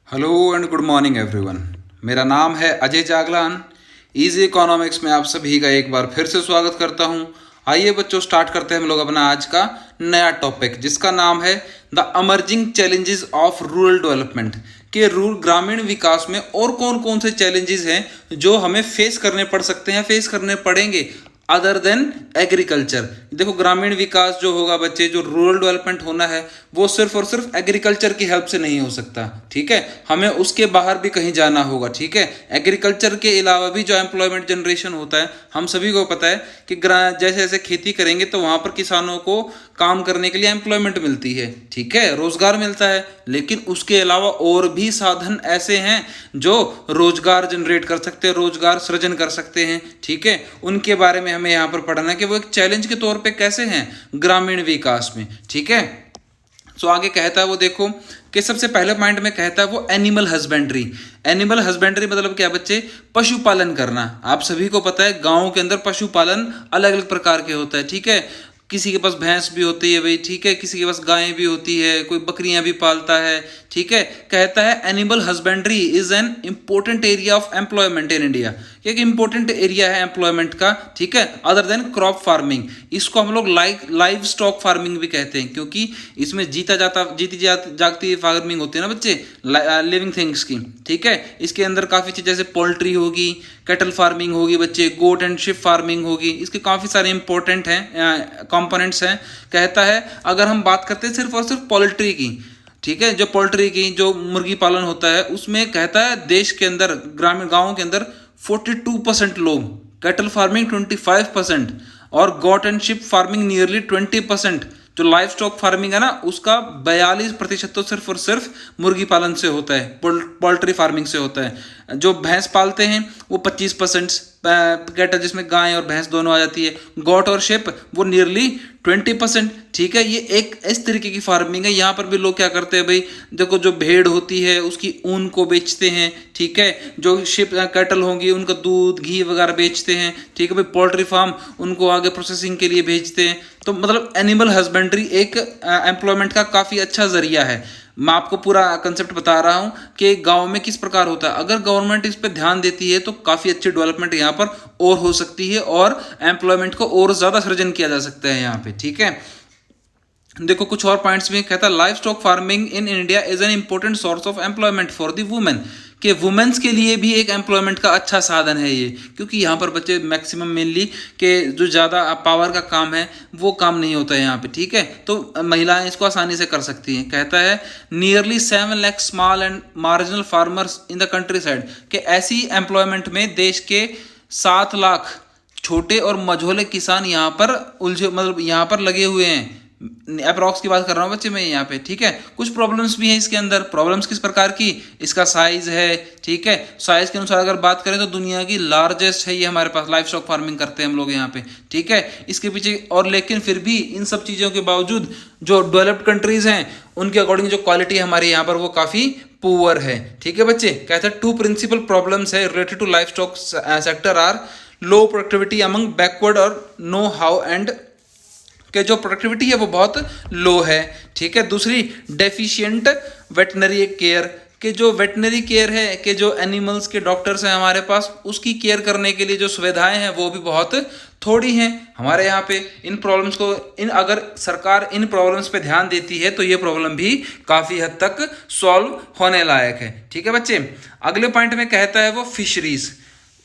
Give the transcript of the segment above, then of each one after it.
Hello and good morning everyone. मेरा नाम है अजय जागलान। इजी इकोनॉमिक्स में आप सभी का एक बार फिर से स्वागत करता हूं। आइए बच्चों, स्टार्ट करते हैं हम लोग अपना आज का नया टॉपिक, जिसका नाम है the emerging challenges of rural development. के रूरल ग्रामीण विकास में और कौन कौन से चैलेंजेस हैं जो हमें फेस करने पड़ सकते हैं, फेस करने पड़ेंगे अदर देन एग्रीकल्चर। देखो, ग्रामीण विकास जो होगा बच्चे, जो रूरल डेवलपमेंट होना है, वो सिर्फ और सिर्फ एग्रीकल्चर की हेल्प से नहीं हो सकता। ठीक है, हमें उसके बाहर भी कहीं जाना होगा। ठीक है, एग्रीकल्चर के अलावा भी जो एम्प्लॉयमेंट जनरेशन होता है, हम सभी को पता है कि जैसे जैसे खेती करेंगे तो वहां पर किसानों को काम करने के लिए एम्प्लॉयमेंट मिलती है। ठीक है, रोजगार मिलता है, लेकिन उसके अलावा और भी साधन ऐसे हैं जो रोजगार जनरेट कर सकते हैं, रोजगार सृजन कर सकते हैं। ठीक है, उनके बारे में हमें यहाँ पर पढ़ना है कि वो एक चैलेंज के तौर पे कैसे हैं ग्रामीण विकास में। ठीक है, तो आगे कहता है वो, देखो कि सबसे पहले पॉइंट में कहता है वो एनिमल हस्बेंड्री। एनिमल हस्बेंड्री मतलब क्या बच्चे? पशुपालन करना। आप सभी को पता है गांव के अंदर पशुपालन अलग अलग प्रकार के होता है। ठीक है, किसी के पास भैंस भी होती है भाई, ठीक है, किसी के पास गायें भी होती है, कोई बकरियां भी पालता है। ठीक है, कहता है animal husbandry is an important area of employment in India. एक इंपॉर्टेंट एरिया है एम्प्लॉयमेंट का। ठीक है, अदर देन क्रॉप फार्मिंग। इसको हम लोग लाइव स्टॉक फार्मिंग भी कहते हैं, क्योंकि इसमें जीती जागती फार्मिंग होती है ना बच्चे, लिविंग थिंग्स की। ठीक है, इसके अंदर काफ़ी चीज़ जैसे पोल्ट्री होगी, कैटल फार्मिंग होगी बच्चे, गोट एंड शिप फार्मिंग होगी। इसके काफ़ी सारे इंपॉर्टेंट हैं कंपोनेंट्स हैं। कहता है अगर हम बात करते हैं सिर्फ और सिर्फ पोल्ट्री की, ठीक है, जो पोल्ट्री की जो मुर्गी पालन होता है, उसमें कहता है देश के अंदर ग्रामीण गांवों के अंदर 42% लोग, कैटल फार्मिंग 25% और got and ship farming nearly 20%। जो लाइव स्टॉक फार्मिंग है ना, उसका 42% तो सिर्फ और सिर्फ मुर्गी पालन से होता है, पोल्ट्री फार्मिंग से होता है। जो भैंस पालते हैं वो 25%, कैटल जिसमें गाय और भैंस दोनों आ जाती है, गॉट और शेप वो नियरली 20%। ठीक है, ये एक इस तरीके की फार्मिंग है। यहाँ पर भी लोग क्या करते हैं भाई, देखो जो भेड़ होती है उसकी ऊन को बेचते हैं। ठीक है, जो शिप कैटल होंगी उनका दूध घी वगैरह बेचते हैं। ठीक है भाई, पोल्ट्री फार्म उनको आगे प्रोसेसिंग के लिए भेजते हैं। तो मतलब एनिमल हस्बेंड्री एक एम्प्लॉयमेंट का काफ़ी अच्छा जरिया है। मैं आपको पूरा कंसेप्ट बता रहा हूं कि गांव में किस प्रकार होता है। अगर गवर्नमेंट इस पर ध्यान देती है तो काफ़ी अच्छी डेवलपमेंट यहाँ पर और हो सकती है और एम्प्लॉयमेंट को और ज़्यादा सृजन किया जा सकता है यहाँ पे। ठीक है, देखो कुछ और पॉइंट्स भी कहता है live stock farming in India is an important source of employment for the women. कि वुमेन्स के लिए भी एक एम्प्लॉयमेंट का अच्छा साधन है ये, क्योंकि यहाँ पर बच्चे मैक्सिमम मेनली के जो ज़्यादा पावर का काम है वो काम नहीं होता है यहाँ पे। ठीक है, तो महिलाएं इसको आसानी से कर सकती हैं। कहता है nearly 7 lakh small and marginal farmers in the country side, कि ऐसी एम्प्लॉयमेंट में देश के 7 लाख छोटे और मझोले किसान यहाँ पर उलझे, मतलब यहाँ पर लगे हुए हैं। अप्रॉक्स की बात कर रहा हूँ बच्चे मैं यहाँ पे। ठीक है, कुछ प्रॉब्लम्स भी हैं इसके अंदर। प्रॉब्लम्स किस प्रकार की? इसका साइज है। ठीक है, साइज के अनुसार अगर बात करें तो दुनिया की लार्जेस्ट है ये हमारे पास, लाइव स्टॉक फार्मिंग करते हैं हम लोग यहाँ पे। ठीक है, इसके पीछे और लेकिन फिर भी इन सब चीज़ों के बावजूद जो डेवलप्ड कंट्रीज हैं उनके अकॉर्डिंग जो क्वालिटी हमारे यहाँ पर वो काफ़ी पुअर है। ठीक है बच्चे, कहते हैं 2 प्रिंसिपल प्रॉब्लम्स है related to live stock sector are low productivity among backward और नो हाउ एंड, के जो प्रोडक्टिविटी है वो बहुत लो है। ठीक है, दूसरी डेफिशिएंट वेटनरी केयर, के जो वेटनरी केयर है, कि जो एनिमल्स के डॉक्टर्स हैं हमारे पास, उसकी केयर करने के लिए जो सुविधाएं हैं वो भी बहुत थोड़ी हैं हमारे यहाँ पे। इन प्रॉब्लम्स को अगर सरकार इन प्रॉब्लम्स पे ध्यान देती है तो ये प्रॉब्लम भी काफ़ी हद तक सॉल्व होने लायक है। ठीक है बच्चे, अगले पॉइंट में कहता है वो फिशरीज।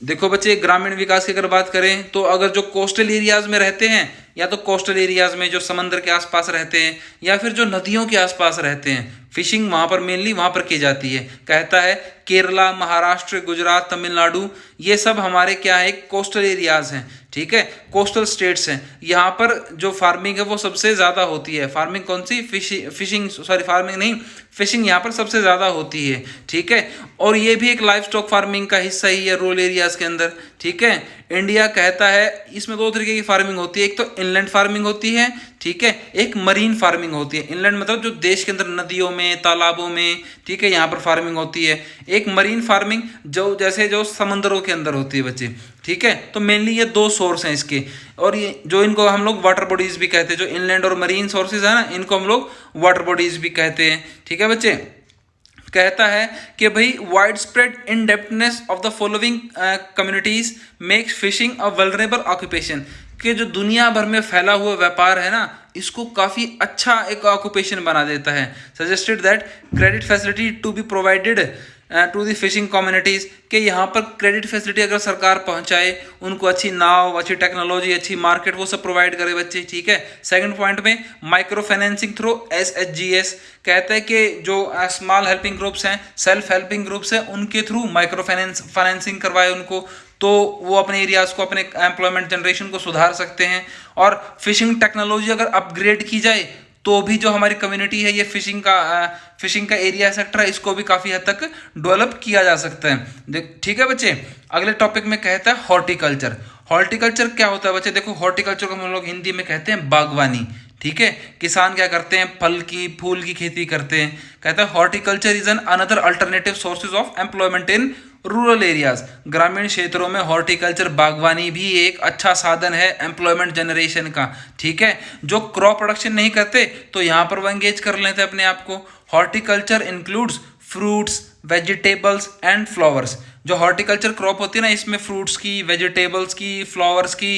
देखो बच्चे, ग्रामीण विकास की अगर बात करें तो अगर जो कोस्टल एरियाज में रहते हैं, या तो कोस्टल एरियाज में जो समंदर के आसपास रहते हैं, या फिर जो नदियों के आसपास रहते हैं, फिशिंग वहाँ पर मेनली वहाँ पर की जाती है। कहता है केरला, महाराष्ट्र, गुजरात, तमिलनाडु, ये सब हमारे क्या है, कोस्टल एरियाज हैं। ठीक है, कोस्टल स्टेट्स हैं। यहाँ पर जो फार्मिंग है वो सबसे ज़्यादा होती है। फार्मिंग कौन सी? फार्मिंग नहीं, फिशिंग यहाँ पर सबसे ज़्यादा होती है। ठीक है, और ये भी एक लाइव स्टॉक फार्मिंग का हिस्सा ही है रूरल एरियाज के अंदर। ठीक है, इंडिया कहता है इसमें 2 तरीके की फार्मिंग होती है, एक तो इनलैंड फार्मिंग होती है, ठीक है, एक मरीन फार्मिंग होती है। इनलैंड मतलब जो देश के अंदर नदियों में, तालाबों में, ठीक है, यहाँ पर फार्मिंग होती है। एक मरीन फार्मिंग जो जैसे जो समंदरों के अंदर होती है बच्चे। ठीक है, तो मेनली ये 2 सोर्स हैं इसके, और ये जो इनको हम लोग वाटर बॉडीज भी कहते हैं, जो इनलैंड और मरीन सोर्सेज है ना, इनको हम लोग वाटर बॉडीज भी कहते हैं। ठीक है बच्चे, कहता है कि भाई wide spread in depthness of the following communities makes fishing a vulnerable occupation, कि जो दुनिया भर में फैला हुआ व्यापार है ना, इसको काफ़ी अच्छा एक ऑक्यूपेशन बना देता है। Suggested that credit facility to be provided to the fishing communities, कि यहाँ पर क्रेडिट फैसिलिटी अगर सरकार पहुँचाए, उनको अच्छी नाव, अच्छी टेक्नोलॉजी, अच्छी मार्केट, वो सब प्रोवाइड करे बच्चे, ठीक है। सेकंड पॉइंट में माइक्रो फाइनेंसिंग थ्रू SHGS, कहते हैं कि जो स्मॉल हेल्पिंग ग्रुप्स हैं, सेल्फ हेल्पिंग ग्रुप्स हैं, उनके थ्रू माइक्रो फाइनेंसिंग करवाए उनको, तो वो अपने एरियाज़ को, अपने एम्प्लॉयमेंट जनरेशन को सुधार सकते हैं। और फिशिंग टेक्नोलॉजी अगर अपग्रेड की जाए तो भी जो हमारी कम्युनिटी है, ये फिशिंग का एरिया सेक्टर है, इसको भी काफ़ी हद तक डेवलप किया जा सकता है। ठीक है बच्चे। अगले टॉपिक में कहता है हॉर्टिकल्चर। हॉर्टिकल्चर क्या होता है बच्चे? देखो, हॉर्टिकल्चर को हम लोग हिंदी में कहते हैं बागवानी, ठीक है। किसान क्या करते हैं? फल की, फूल की खेती करते हैं। कहता है horticulture is an another alternative sources of employment in rural areas. ग्रामीण क्षेत्रों में हॉर्टिकल्चर, बागवानी भी एक अच्छा साधन है एम्प्लॉयमेंट जनरेशन का, ठीक है। जो क्रॉप प्रोडक्शन नहीं करते तो यहाँ पर वो एंगेज कर लेते हैं अपने आप को। Horticulture includes fruits, vegetables and flowers. जो हॉर्टिकल्चर क्रॉप होती है ना, इसमें फ्रूट्स की, वेजिटेबल्स की, फ्लावर्स की,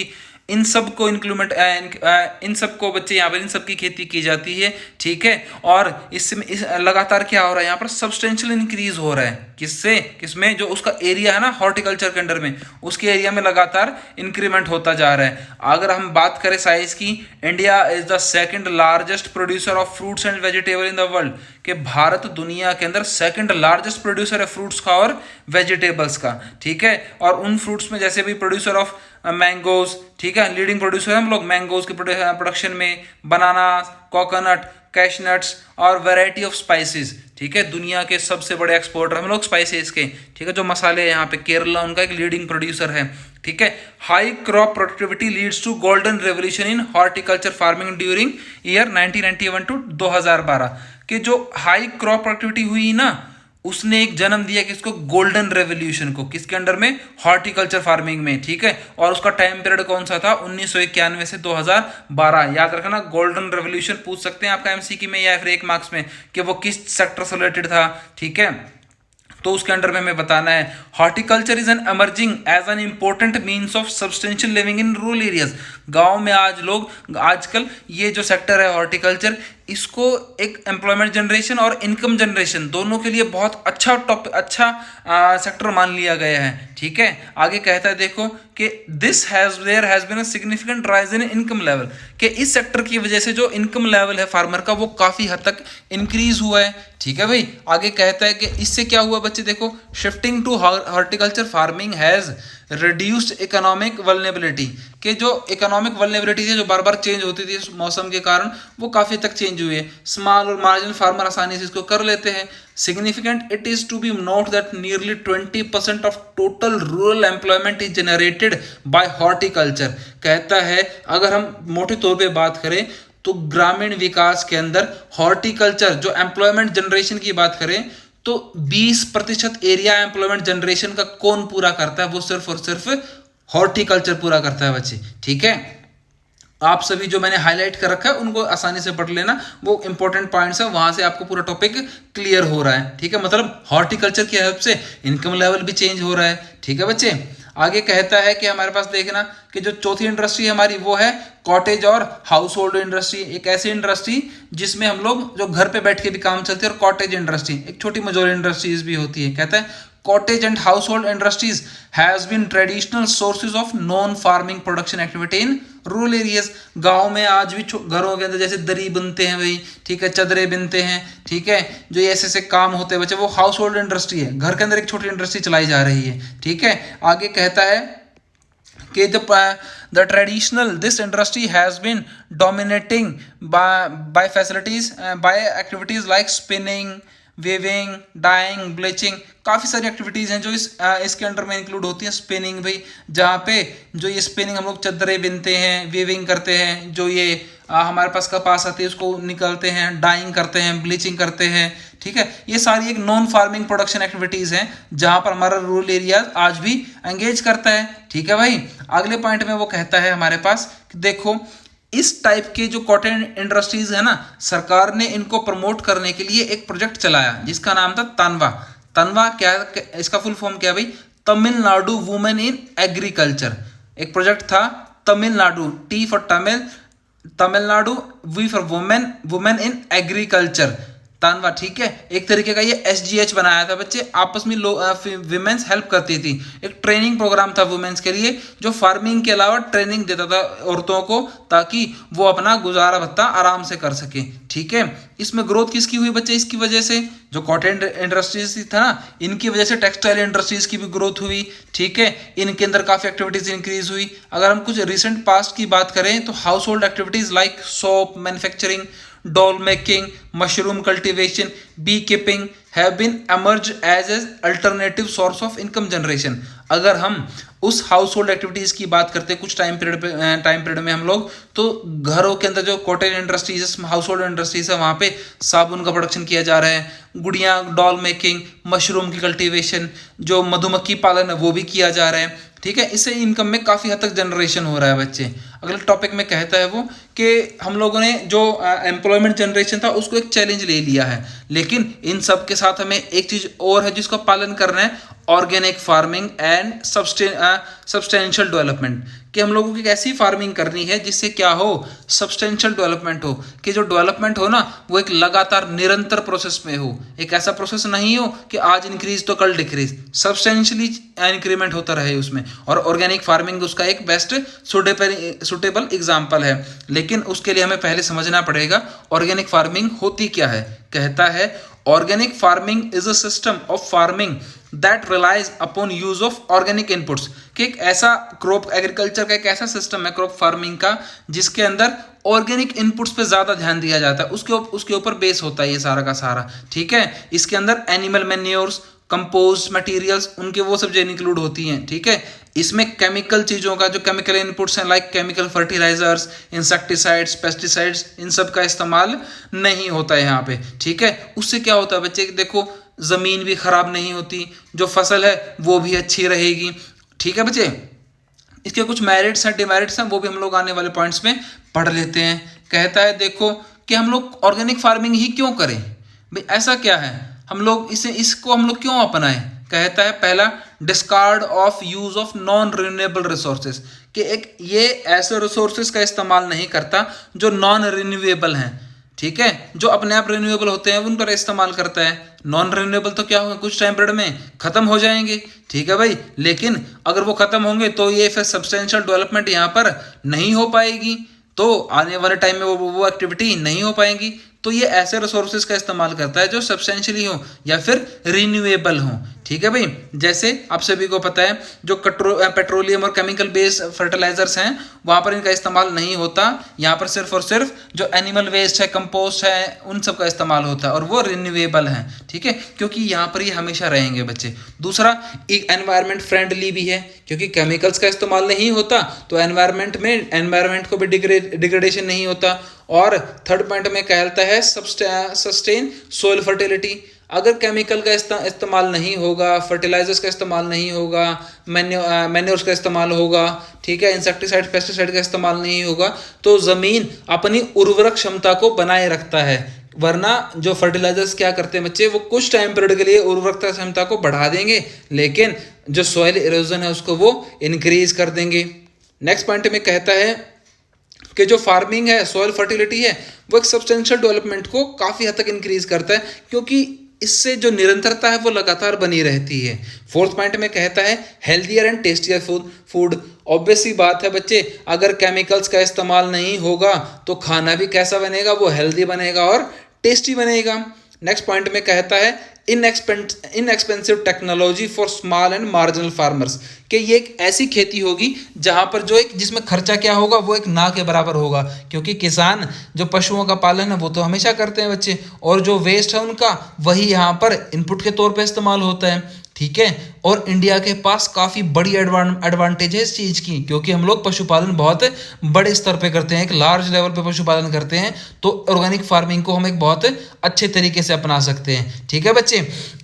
इन सब को इन सब को बच्चे यहाँ पर इन सब की खेती की जाती है, ठीक है। और इसमें लगातार क्या हो रहा है, यहाँ पर सब्सटेंशियल इंक्रीज हो रहा है। किसमें? जो उसका एरिया है ना हॉर्टिकल्चर के अंडर में, उसके एरिया में लगातार इंक्रीमेंट होता जा रहा है। अगर हम बात करें साइज की, India is the second largest producer of fruits and vegetable in the world, कि भारत दुनिया के अंदर सेकंड लार्जेस्ट प्रोड्यूसर है फ्रूट्स का और वेजिटेबल्स का, ठीक है। और उन फ्रूट्स में जैसे भी प्रोड्यूसर ऑफ मैंगोज, ठीक है, लीडिंग प्रोड्यूसर है हम लोग मैंगोज के प्रोडक्शन में, बनाना, कोकोनट, कैशनट्स और वैरायटी ऑफ स्पाइसेस, ठीक है। दुनिया के सबसे बड़े एक्सपोर्टर हम लोग स्पाइसेस के, ठीक है। जो मसाले यहाँ पे केरला उनका एक लीडिंग प्रोड्यूसर है, ठीक है। High crop productivity leads to golden revolution in horticulture farming during year 1991 to 2012, कि जो हाई क्रॉप प्रोडक्टिविटी हुई ना, उसने एक जन्म दिया किसको? गोल्डन रेवोल्यूशन को। किसके अंडर में? हॉर्टिकल्चर फार्मिंग में, ठीक है। और उसका टाइम पीरियड कौन सा था? 1991 से 2012। याद रखना, गोल्डन रेवोल्यूशन पूछ सकते हैं आपका एमसीक्यू में या फिर 1 मार्क्स में, कि वो किस सेक्टर से रिलेटेड था, ठीक है। तो उसके अंडर में हमें बताना है। Horticulture is an emerging as an important means of substantial living in rural areas. गांव में आजकल ये जो सेक्टर है हॉर्टिकल्चर, इसको एक एम्प्लॉयमेंट जनरेशन और इनकम जनरेशन दोनों के लिए बहुत अच्छा सेक्टर मान लिया गया है, ठीक है। आगे कहता है देखो कि there has been a significant rise in income level, कि इस सेक्टर की वजह से जो इनकम लेवल है फार्मर का, वो काफ़ी हद तक इंक्रीज हुआ है, ठीक है भाई। आगे कहता है कि इससे क्या हुआ बच्चे? देखो, shifting to horticulture farming has reduced economic vulnerability, कि जो इकोनॉमिक वल्नरेबिलिटी थी, जो बार बार चेंज होती थी मौसम के कारण, वो काफ़ी तक चेंज हुई है। स्मॉल और मार्जिनल फार्मर आसानी से इसको कर लेते हैं। Significant it is to be noted that nearly 20% of total rural employment is generated by horticulture. कहता है अगर हम मोटे तौर पे बात करें तो ग्रामीण विकास के अंदर हॉर्टिकल्चर जो एम्प्लॉयमेंट जनरेशन की बात करें तो 20% एरिया एम्प्लॉयमेंट जनरेशन का कौन पूरा करता है? वो सिर्फ और सिर्फ हॉर्टिकल्चर पूरा करता है बच्चे, ठीक है। आप सभी जो मैंने हाईलाइट कर रखा है उनको आसानी से पढ़ लेना, वो इंपॉर्टेंट पॉइंट्स है, वहां से आपको पूरा टॉपिक क्लियर हो रहा है, ठीक है। मतलब हॉर्टिकल्चर की हेल्प से इनकम लेवल भी चेंज हो रहा है, ठीक है बच्चे। आगे कहता है कि हमारे पास देखना कि जो चौथी इंडस्ट्री हमारी वो है कॉटेज और हाउस होल्ड इंडस्ट्री। एक ऐसी इंडस्ट्री जिसमें हम लोग जो घर पे बैठ के भी काम चलते हैं, और कॉटेज इंडस्ट्री एक छोटी मजोरी इंडस्ट्रीज भी होती है। कहता है cottage and household industries has been traditional sources of non-farming production activity in rural areas. गाँव में आज भी घरों के अंदर जैसे दरी बनते हैं भाई, ठीक है, चदरे बनते हैं, ठीक है, जो ऐसे ऐसे काम होते हैं बच्चे, वो हाउस होल्ड इंडस्ट्री है, घर के अंदर एक छोटी इंडस्ट्री चलाई जा रही है, ठीक है। आगे कहता है कि the traditional this industry has been dominating by facilities by activities like spinning, weaving, dyeing, bleaching, काफ़ी सारी एक्टिविटीज़ हैं जो इसके अंडर में इंक्लूड होती हैं। स्पिनिंग भाई, जहाँ पे जो ये स्पिनिंग हम लोग चद्दरें बिनते हैं, वेविंग करते हैं, जो ये हमारे पास कपास आती है उसको निकालते हैं, डाइंग करते हैं, ब्लीचिंग करते हैं, ठीक है। ये सारी एक नॉन फार्मिंग प्रोडक्शन एक्टिविटीज़ हैं जहाँ पर हमारा रूरल एरिया आज भी एंगेज करता है, ठीक है भाई। अगले पॉइंट में वो कहता है हमारे पास कि देखो इस टाइप के जो कॉटन इंडस्ट्रीज है ना, सरकार ने इनको प्रमोट करने के लिए एक प्रोजेक्ट चलाया जिसका नाम था तनवा। तनवा क्या, इसका फुल फॉर्म क्या है भाई? Tamil Nadu women in agriculture. एक प्रोजेक्ट था Tamil Nadu, T for Tamil, Tamil Nadu, V for women, women in agriculture, तानवा। ठीक है, एक तरीके का ये SGH बनाया था बच्चे, आपस में विमेंस हेल्प करती थी। एक ट्रेनिंग प्रोग्राम था वुमेन्स के लिए, जो फार्मिंग के अलावा ट्रेनिंग देता था औरतों को, ताकि वो अपना गुजारा भत्ता आराम से कर सके। ठीक है, इसमें ग्रोथ किसकी हुई बच्चे? इसकी वजह से जो कॉटन इंडस्ट्रीज था ना, इनकी वजह से टेक्सटाइल इंडस्ट्रीज की भी ग्रोथ हुई। ठीक है, इनके अंदर काफ़ी एक्टिविटीज इंक्रीज हुई। अगर हम कुछ रिसेंट पास्ट की बात करें तो house hold activities like soap manufacturing, doll making, mushroom cultivation, beekeeping have been emerged as an alternative source of income generation। अगर हम उस हाउस होल्ड एक्टिविटीज़ की बात करते हैं कुछ टाइम पीरियड में हम लोग, तो घरों के अंदर जो cotton industries, house hold industries है, वहाँ पे साबुन का प्रोडक्शन किया जा रहा है, गुड़िया, डॉल मेकिंग, मशरूम की कल्टीवेशन, जो मधुमक्खी पालन है वो भी किया जा रहा है। ठीक है, इससे इनकम में काफ़ी हद तक जनरेशन हो रहा है बच्चे। अगले टॉपिक में कहता है वो कि हम लोगों ने जो एम्प्लॉयमेंट जनरेशन था उसको एक चैलेंज ले लिया है, लेकिन इन सब के साथ हमें एक चीज़ और है जिसका पालन करना है, organic farming and substantial development. कि हम लोगों की ऐसी फार्मिंग करनी है जिससे क्या हो, सब्सटेंशियल डेवलपमेंट हो, कि जो डेवलपमेंट हो ना वो एक लगातार निरंतर प्रोसेस में हो। एक ऐसा प्रोसेस नहीं हो कि आज इंक्रीज तो कल डिक्रीज, सब्सटेंशियली इंक्रीमेंट होता रहे उसमें। और ऑर्गेनिक फार्मिंग उसका एक बेस्ट सुटेबल एग्जाम्पल है। लेकिन उसके लिए हमें पहले समझना पड़ेगा ऑर्गेनिक फार्मिंग होती क्या है। कहता है organic farming is a system of farming that relies upon use of organic inputs. कि एक ऐसा क्रॉप एग्रीकल्चर का एक ऐसा सिस्टम है क्रॉप फार्मिंग का जिसके अंदर ऑर्गेनिक इनपुट्स पे ज़्यादा ध्यान दिया जाता है, उसके ऊपर बेस होता है ये सारा का सारा। ठीक है, इसके अंदर एनिमल मैन्योर्स, कंपोस्ट मटेरियल्स, उनके वो सब चीज़ें इंक्लूड होती हैं। ठीक है, इसमें केमिकल चीज़ों का, जो केमिकल इनपुट्स हैं like chemical fertilisers, insecticides, pesticides, इन सब का इस्तेमाल नहीं होता है यहाँ पे। ठीक है, उससे क्या होता है बच्चे, देखो ज़मीन भी ख़राब नहीं होती, जो फसल है वो भी अच्छी रहेगी। ठीक है बच्चे, इसके कुछ मेरिट्स हैं, डिमेरिट्स हैं, वो भी हम लोग आने वाले पॉइंट्स में पढ़ लेते हैं। कहता है देखो कि हम लोग ऑर्गेनिक फार्मिंग ही क्यों करें भाई, ऐसा क्या है, हम लोग इसको हम लोग क्यों अपनाएं। कहता है पहला, discard of use of non renewable resources. कि एक ये ऐसे रिसोर्सेज का इस्तेमाल नहीं करता जो नॉन रिन्यूएबल हैं। ठीक है, जो अपने आप रिन्यूएबल होते हैं उन पर इस्तेमाल करता है। नॉन रिन्यूएबल तो क्या होगा, कुछ टाइम पीरियड में खत्म हो जाएंगे। ठीक है भाई, लेकिन अगर वो खत्म होंगे तो ये फिर सब्सटेंशियल डेवलपमेंट यहाँ पर नहीं हो पाएगी, तो आने वाले टाइम में वो एक्टिविटी नहीं हो पाएंगी। तो ये ऐसे रिसोर्सेज का इस्तेमाल करता है जो सब्सटेंशियली हो या फिर रिन्यूएबल हो। ठीक है भाई, जैसे आप सभी को पता है जो पेट्रोलियम और केमिकल बेस्ड फर्टिलाइजर्स हैं वहाँ पर इनका इस्तेमाल नहीं होता, यहाँ पर सिर्फ और सिर्फ जो एनिमल वेस्ट है, कंपोस्ट है, उन सब का इस्तेमाल होता है और वो रिन्यूएबल हैं। ठीक है, क्योंकि यहाँ पर ये हमेशा रहेंगे बच्चे। दूसरा, एक एनवायरनमेंट फ्रेंडली भी है, क्योंकि केमिकल्स का इस्तेमाल नहीं होता तो एनवायरनमेंट को भी डिग्रेडेशन नहीं होता। और थर्ड पॉइंट में कहता है सस्टेन सोइल फर्टिलिटी। अगर केमिकल का इस्तेमाल नहीं होगा, फर्टिलाइजर्स का इस्तेमाल नहीं होगा, मैन्योर्स का इस्तेमाल होगा, ठीक है, इंसेक्टिसाइड पेस्टिसाइड का इस्तेमाल नहीं होगा, तो ज़मीन अपनी उर्वरक क्षमता को बनाए रखता है। वरना जो फर्टिलाइजर्स क्या करते हैं बच्चे, वो कुछ टाइम पीरियड के लिए उर्वरकता क्षमता को बढ़ा देंगे, लेकिन जो सॉइल इरोजन है उसको वो इंक्रीज कर देंगे। नेक्स्ट पॉइंट में कहता है कि जो फार्मिंग है, सॉइल फर्टिलिटी है, वो एक सब्सटेंशियल डेवलपमेंट को काफ़ी हद तक इंक्रीज करता है, क्योंकि इससे जो निरंतरता है वो लगातार बनी रहती है। फोर्थ पॉइंट में कहता है healthier and tastier food. Obvious सी बात है बच्चे, अगर केमिकल्स का इस्तेमाल नहीं होगा तो खाना भी कैसा बनेगा, वो हेल्दी बनेगा और टेस्टी बनेगा। नेक्स्ट पॉइंट में कहता है inexpensive technology for small and marginal farmers. कि ये एक ऐसी खेती होगी जहाँ पर जिसमें खर्चा क्या होगा, वो एक ना के बराबर होगा, क्योंकि किसान जो पशुओं का पालन है वो तो हमेशा करते हैं बच्चे, और जो वेस्ट है उनका वही यहाँ पर इनपुट के तौर पे इस्तेमाल होता है। ठीक है, और इंडिया के पास काफ़ी बड़ी एडवांटेज है इस चीज़ की, क्योंकि हम लोग पशुपालन बहुत बड़े स्तर पे करते हैं, एक लार्ज लेवल पे पशुपालन करते हैं, तो ऑर्गेनिक फार्मिंग को हम एक बहुत अच्छे तरीके से अपना सकते हैं। ठीक है बच्चे,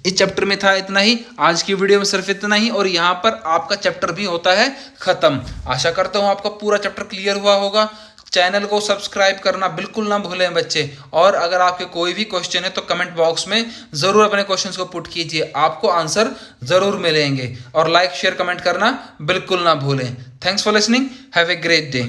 इस चैप्टर में था इतना ही, आज की वीडियो में सिर्फ इतना ही, और यहाँ पर आपका चैप्टर भी होता है ख़त्म। आशा करता हूँ आपका पूरा चैप्टर क्लियर हुआ होगा। चैनल को सब्सक्राइब करना बिल्कुल ना भूलें बच्चे। और अगर आपके कोई भी क्वेश्चन है तो कमेंट बॉक्स में ज़रूर अपने क्वेश्चंस को पुट कीजिए, आपको आंसर ज़रूर मिलेंगे। और लाइक शेयर कमेंट करना बिल्कुल ना भूलें। Thanks for listening, have a great day.